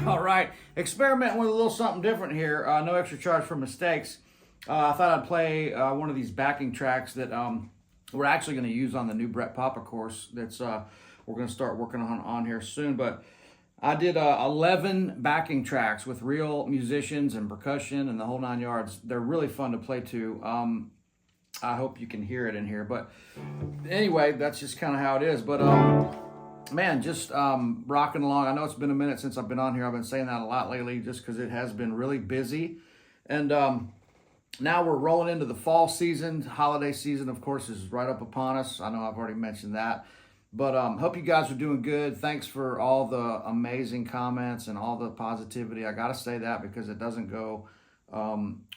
All right, experimenting with a little something different here. No extra charge for mistakes. I thought I'd play one of these backing tracks that we're actually going to use on the new Brett Papa course. That's we're going to start working on here soon. But I did 11 backing tracks with real musicians and percussion and the whole 9 yards. They're really fun to play to. I hope you can hear it in here. But anyway, that's just kind of how it is. But man, just rocking along. I know it's been a minute since I've been on here. I've been saying that a lot lately just because it has been really busy. And now we're rolling into the fall season. Holiday season, of course, is right up upon us. I know I've already mentioned that. But hope you guys are doing good. Thanks for all the amazing comments and all the positivity. I got to say that because it doesn't go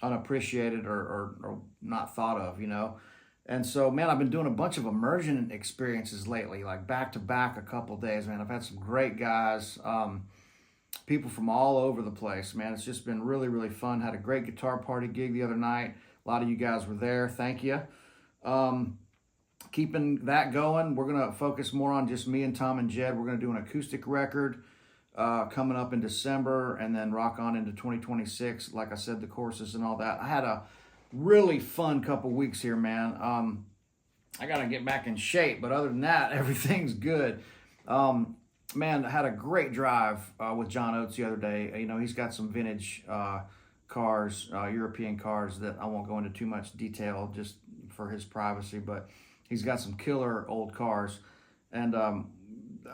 unappreciated or not thought of, you know. And so, man, I've been doing a bunch of immersion experiences lately, like back-to-back a couple days, man. I've had some great guys, people from all over the place, man. It's just been really, really fun. Had a great guitar party gig the other night. A lot of you guys were there. Thank you. Keeping that going, we're going to focus more on just me and Tom and Jed. We're going to do an acoustic record coming up in December and then rock on into 2026. Like I said, the courses and all that. I had a really fun couple weeks here, man. I got to get back in shape, but other than that, everything's good. Man, I had a great drive with John Oates the other day. You know, he's got some vintage cars, European cars that I won't go into too much detail just for his privacy, but he's got some killer old cars. And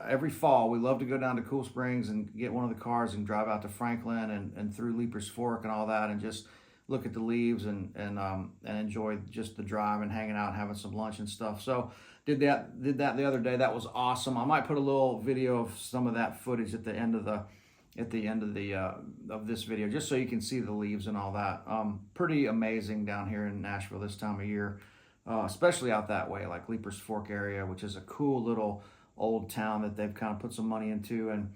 every fall, we love to go down to Cool Springs and get one of the cars and drive out to Franklin and through Leaper's Fork and all that, and just look at the leaves and enjoy just the drive and hanging out and having some lunch and stuff. So did that the other day. That was awesome. I might put a little video of some of that footage at the end of this video, just so you can see the leaves and all that. Pretty amazing down here in Nashville this time of year, especially out that way, like Leaper's Fork area, which is a cool little old town that they've kind of put some money into, and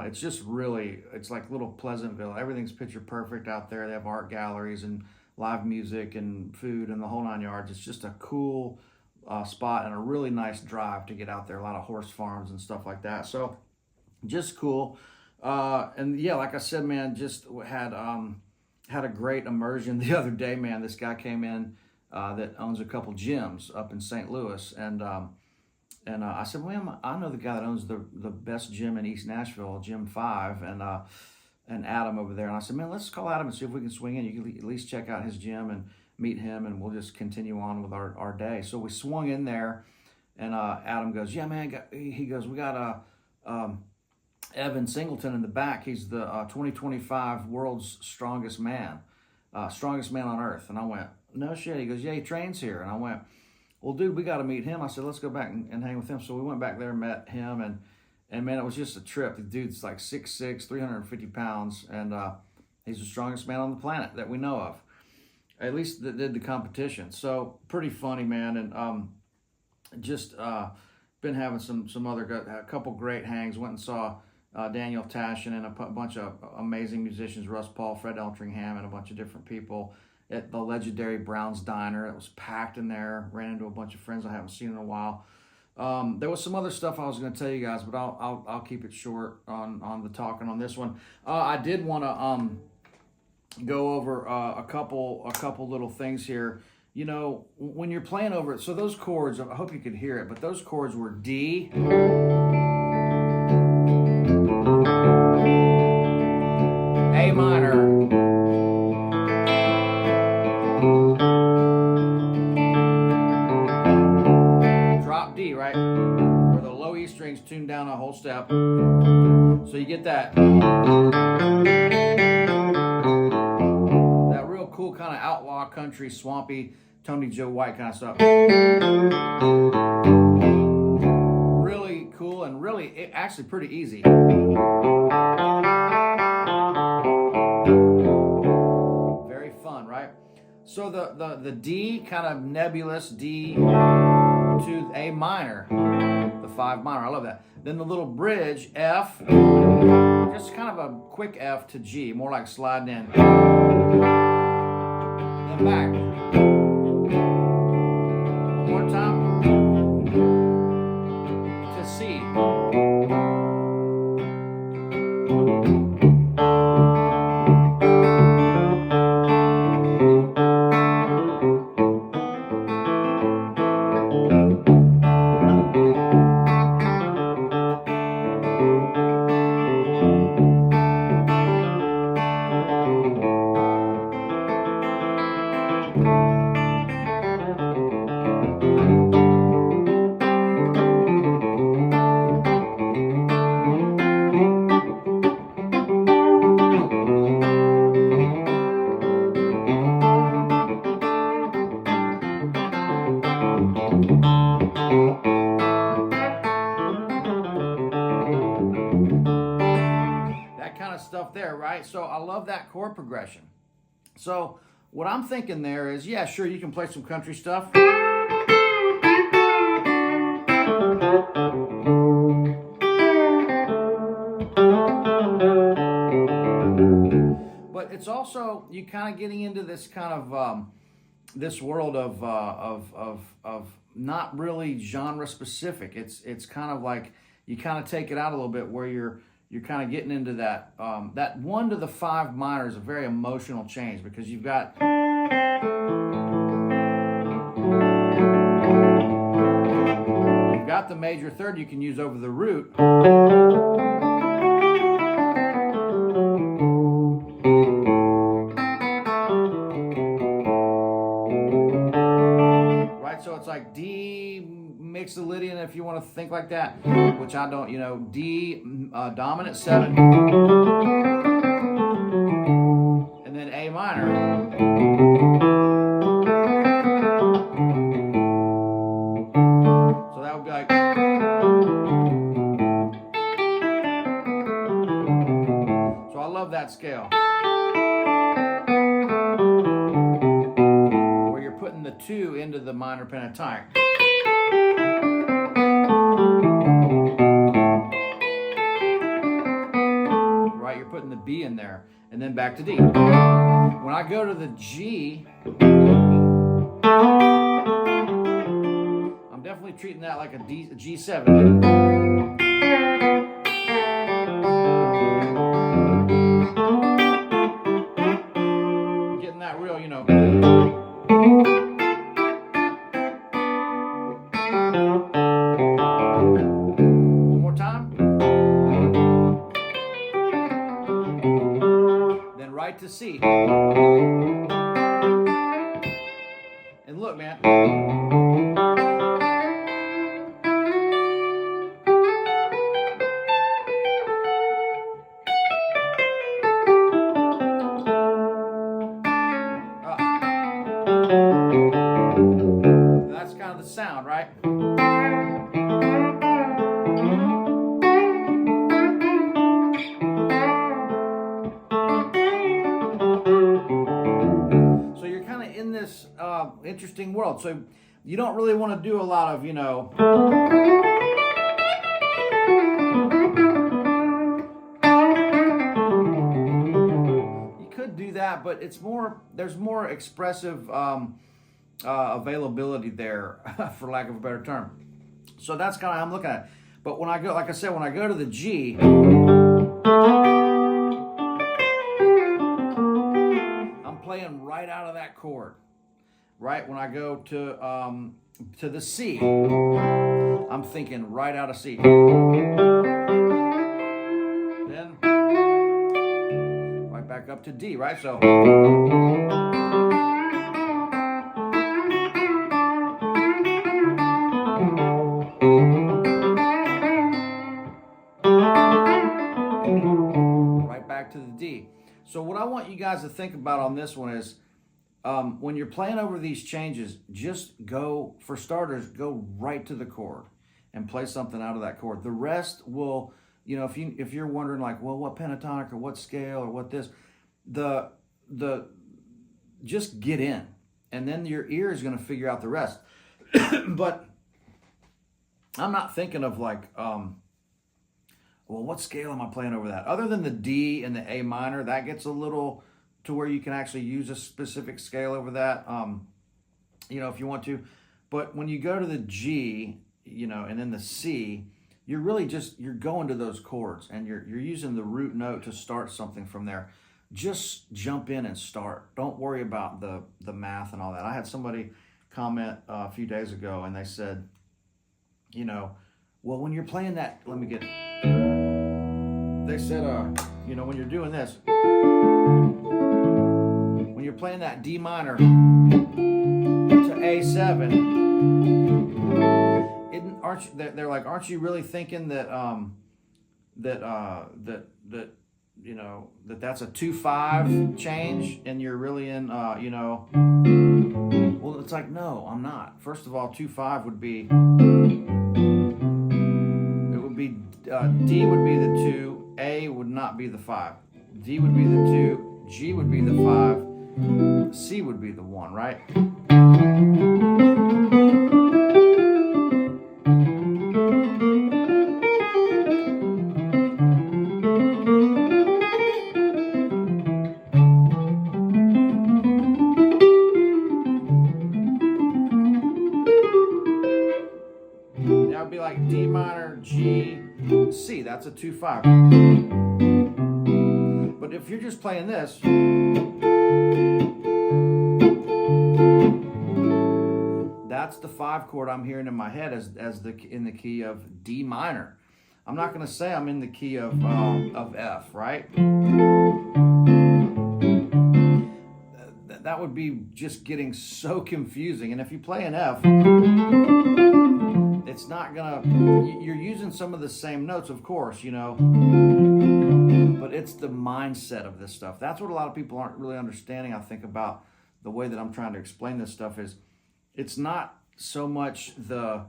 it's just really, it's like little Pleasantville. Everything's picture perfect out there. They have art galleries and live music and food and the whole 9 yards. It's just a cool spot and a really nice drive to get out there. A lot of horse farms and stuff like that. So just cool. And yeah, like I said, man, just had a great immersion the other day, man. This guy came in that owns a couple gyms up in St. Louis, and I said, well, I know the guy that owns the best gym in East Nashville, Gym 5, and Adam over there. And I said, man, let's call Adam and see if we can swing in. You can at least check out his gym and meet him, and we'll just continue on with our day. So we swung in there, and Adam goes, yeah, man. He goes, we got Evan Singleton in the back. He's the 2025 world's strongest man on earth. And I went, no shit. He goes, yeah, he trains here. And I went, well, dude, we got to meet him. I said, let's go back and hang with him. So we went back there and met him, and man, it was just a trip. The dude's like 6'6", 350 pounds, and he's the strongest man on the planet that we know of, at least that did the competition. So pretty funny, man, and just been having a couple great hangs. Went and saw Daniel Tashin and a bunch of amazing musicians, Russ Paul, Fred Eltringham, and a bunch of different people at the legendary Brown's Diner. It was packed in there. Ran into a bunch of friends I haven't seen in a while. There was some other stuff I was going to tell you guys, but I'll keep it short on the talking on this one. I did want to go over a couple little things here. You know, when you're playing over it, so those chords, I hope you could hear it, but those chords were D, A minor, drop D, right? Where the low E strings tune down a whole step. So you get that real cool kind of outlaw country, swampy, Tony Joe White kind of stuff. Really cool and really actually pretty easy. Very fun, right? So the D, kind of nebulous D to A minor, the 5 minor. I love that. Then the little bridge, F, just kind of a quick F to G, more like sliding in. Then back. One more time. To C. Stuff there, right? So I love that chord progression. So what I'm thinking there is, yeah, sure, you can play some country stuff. But it's also, you kind of getting into this kind of this world of not really genre specific. It's kind of like you kind of take it out a little bit where you're kind of getting into that, that 1 to the 5 minor is a very emotional change, because you've got the major third you can use over the root. So it's like D Mixolydian, if you want to think like that, which I don't, you know, D dominant 7, and then A minor. So that would be like, so I love that scale. Where you're putting the 2 into the minor pentatonic. Right, you're putting the B in there, and then back to D. When I go to the G, I'm definitely treating that like a G7. Getting that real, you know. One more time. Then right to C. And look, man. That's kind of the sound, right? So you're kind of in this interesting world. So you don't really want to do a lot of, you know, you could do that, but it's more, there's more expressive availability there, for lack of a better term. So that's kind of how I'm looking at it. But when I go, like I said, when I go to the G, I'm playing right out of that chord. Right when I go to the C, I'm thinking right out of C. Then right back up to D, right? So right back to the D. So what I want you guys to think about on this one is, when you're playing over these changes, just go, for starters, go right to the chord and play something out of that chord. The rest will, you know, if you're wondering like, well, what pentatonic or what scale or what this, just get in, and then your ear is going to figure out the rest. But I'm not thinking of like, well, what scale am I playing over that? Other than the D and the A minor, that gets a little to where you can actually use a specific scale over that, you know, if you want to. But when you go to the G, you know, and then the C, you're really just, you're going to those chords, and you're using the root note to start something from there. Just jump in and start. Don't worry about the math and all that. I had somebody comment a few days ago, and they said, you know, well, when you're playing that, let me get, they said, you know, when you're doing this, when you're playing that D minor to A7, they're like, aren't you really thinking that you know, that's a 2/5 change, and you're really in, you know, well, it's like, no, I'm not. First of all, 2/5 would be, it would be, D would be the 2, A would not be the 5, D would be the 2, G would be the 5, C would be the 1, right? That would be like D minor, G, C. That's a 2/5. But if you're just playing this, that's the 5 chord I'm hearing in my head as in the key of D minor. I'm not going to say I'm in the key of F, right? that would be just getting so confusing. And if you play an F, it's not gonna, you're using some of the same notes, of course, you know, but it's the mindset of this stuff. That's what a lot of people aren't really understanding, I think, about the way that I'm trying to explain this stuff is it's not so much that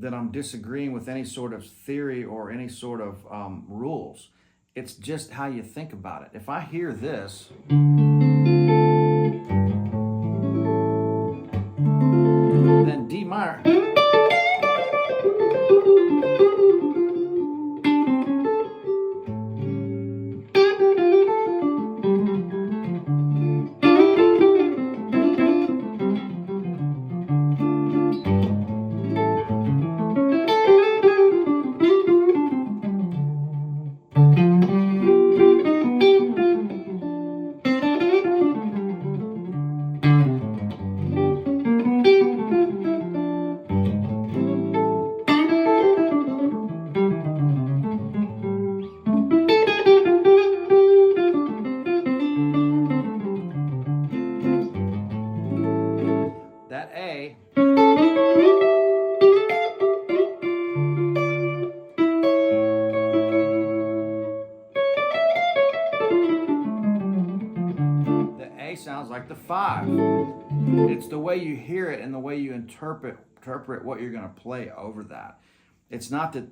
I'm disagreeing with any sort of theory or any sort of rules. It's just how you think about it. If I hear this, then D minor, that A, sounds like the 5. It's the way you hear it and the way you interpret what you're going to play over that. It's not that,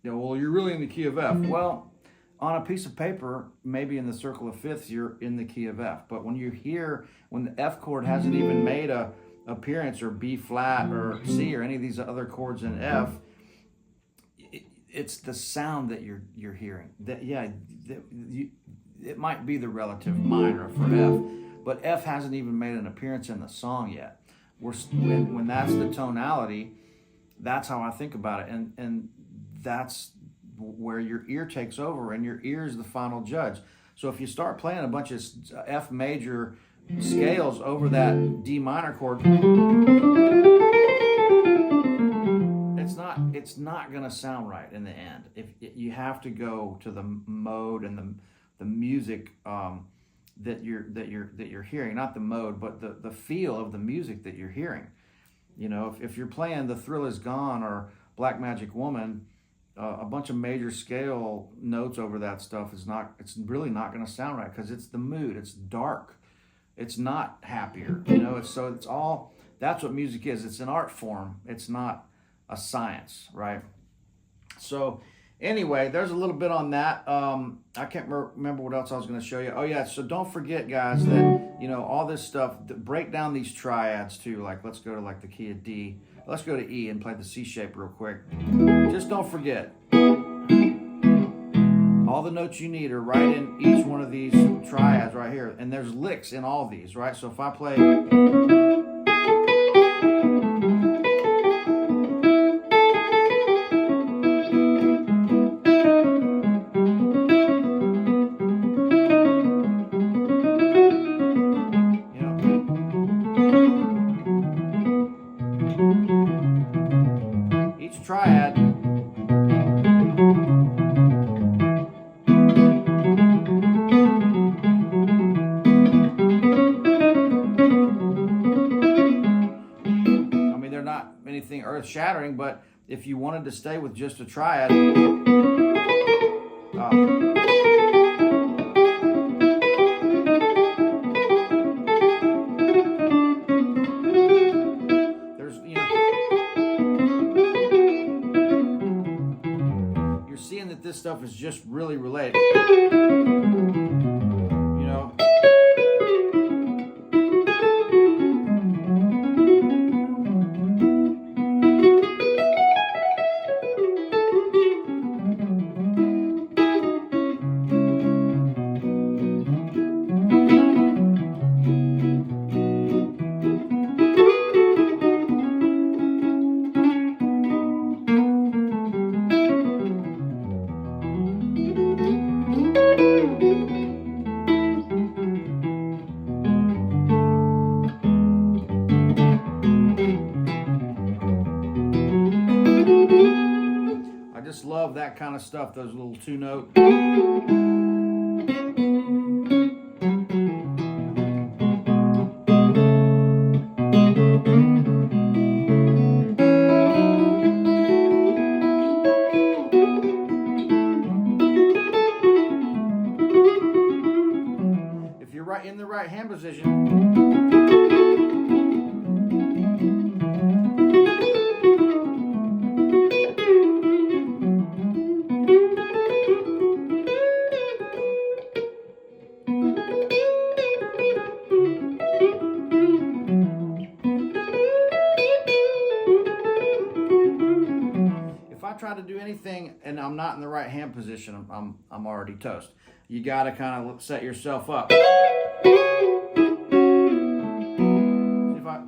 you know, well, you're really in the key of F. Well, on a piece of paper, maybe in the circle of fifths, you're in the key of F. But when you hear, when the F chord hasn't even made a appearance, or B flat or C or any of these other chords in F, it's the sound that you're hearing. That it might be the relative minor for F, but F hasn't even made an appearance in the song yet. When that's the tonality, that's how I think about it, and that's where your ear takes over, and your ear is the final judge. So if you start playing a bunch of F major scales over that D minor chord, it's not going to sound right in the end. If you have to go to the mode and the music that you're hearing, not the mode, but the feel of the music that you're hearing. You know, if you're playing The Thrill Is Gone or Black Magic Woman, a bunch of major scale notes over that stuff it's really not going to sound right, because it's the mood. It's dark. It's not happier. You know, that's what music is. It's an art form. It's not a science, right? So anyway, there's a little bit on that. I can't remember what else I was going to show you. Oh yeah, so don't forget, guys, that, you know, all this stuff, break down these triads too. Like, let's go to like the key of D. Let's go to E and play the C shape real quick. Just don't forget, all the notes you need are right in each one of these triads right here. And there's licks in all these, right? So if I play, triad, I mean, they're not anything earth-shattering, but if you wanted to stay with just a triad, this stuff is just really related. You know? Love that kind of stuff, those little two note. right hand position. If I try to do anything and I'm not in the right hand position, I'm already toast. You got to kind of set yourself up. See if I...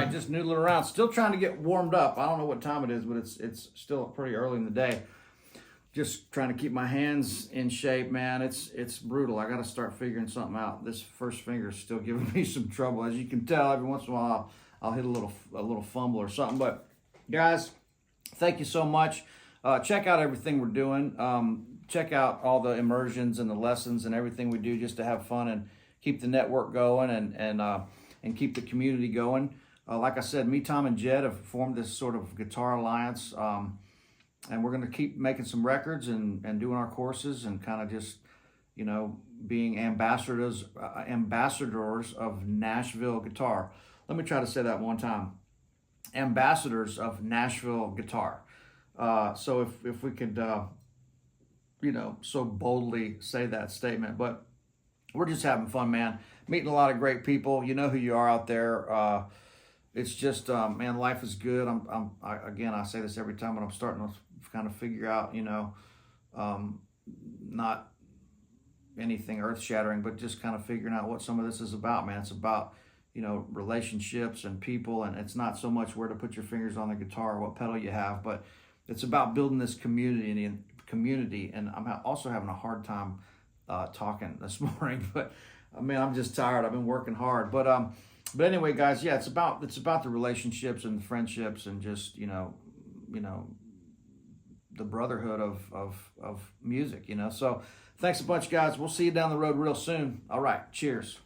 Just noodling around, still trying to get warmed up. I don't know what time it is, but it's still pretty early in the day. Just trying to keep my hands in shape, man. It's brutal. I got to start figuring something out. This first finger is still giving me some trouble. As you can tell, every once in a while I'll hit a little fumble or something. But guys, thank you so much. Check out everything we're doing. Check out all the immersions and the lessons and everything we do just to have fun and keep the network going and keep the community going. Like I said, me, Tom, and Jed have formed this sort of guitar alliance, and we're going to keep making some records and doing our courses and kind of just, you know, being ambassadors of Nashville guitar. Let me try to say that one time. Ambassadors of Nashville guitar. So if we could, you know, so boldly say that statement, but we're just having fun, man. Meeting a lot of great people. You know who you are out there. It's just, man, life is good. Again, I say this every time, but I'm starting to kind of figure out, you know, not anything earth-shattering, but just kind of figuring out what some of this is about, man. It's about, you know, relationships and people, and it's not so much where to put your fingers on the guitar or what pedal you have, but it's about building this community. And I'm also having a hard time talking this morning, but I mean, I'm just tired. I've been working hard, but anyway, guys, yeah, it's about the relationships and the friendships and just, you know, the brotherhood of music, you know. So thanks a bunch, guys. We'll see you down the road real soon. All right, cheers.